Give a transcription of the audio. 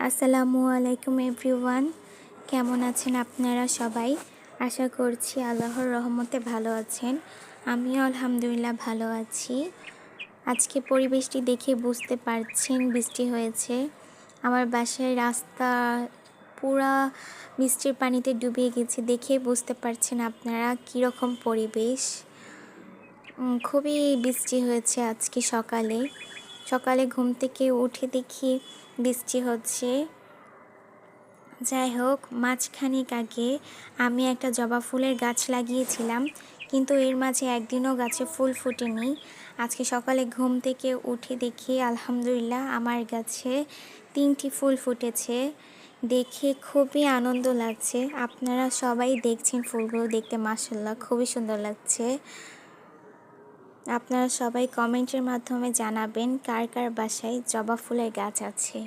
আসসালামু আলাইকুম এভরিওয়ান, কেমন আছেন আপনারা সবাই? আশা করছি আল্লাহর রহমতে ভালো আছেন। আমিও আলহামদুলিল্লাহ ভালো আছি। আজকে পরিবেশটি দেখে বুঝতে পারছেন বৃষ্টি হয়েছে। আমার বাসায় রাস্তা পুরা বৃষ্টির পানিতে ডুবিয়ে গেছে, দেখে বুঝতে পারছেন আপনারা কীরকম পরিবেশ। খুবই বৃষ্টি হয়েছে আজকে সকালে ঘুম থেকে উঠে দেখি বৃষ্টি হচ্ছে। যাই হোক, মাঝখানেক আগে আমি একটা জবা ফুলের গাছ লাগিয়েছিলাম, কিন্তু এর মাঝে একদিনও গাছে ফুল ফোটেনি। আজকে সকালে ঘুম থেকে উঠে দেখি আলহামদুলিল্লাহ আমার গাছে 3টি ফুল ফুটেছে। দেখে খুবই আনন্দ লাগছে। আপনারা সবাই দেখছেন ফুলগুলো, দেখতে মাশাআল্লাহ খুবই সুন্দর লাগছে। আপনারা সবাই কমেন্টের মাধ্যমে জানাবেন কার কার বাসায় জবা ফুলের গাছ আছে।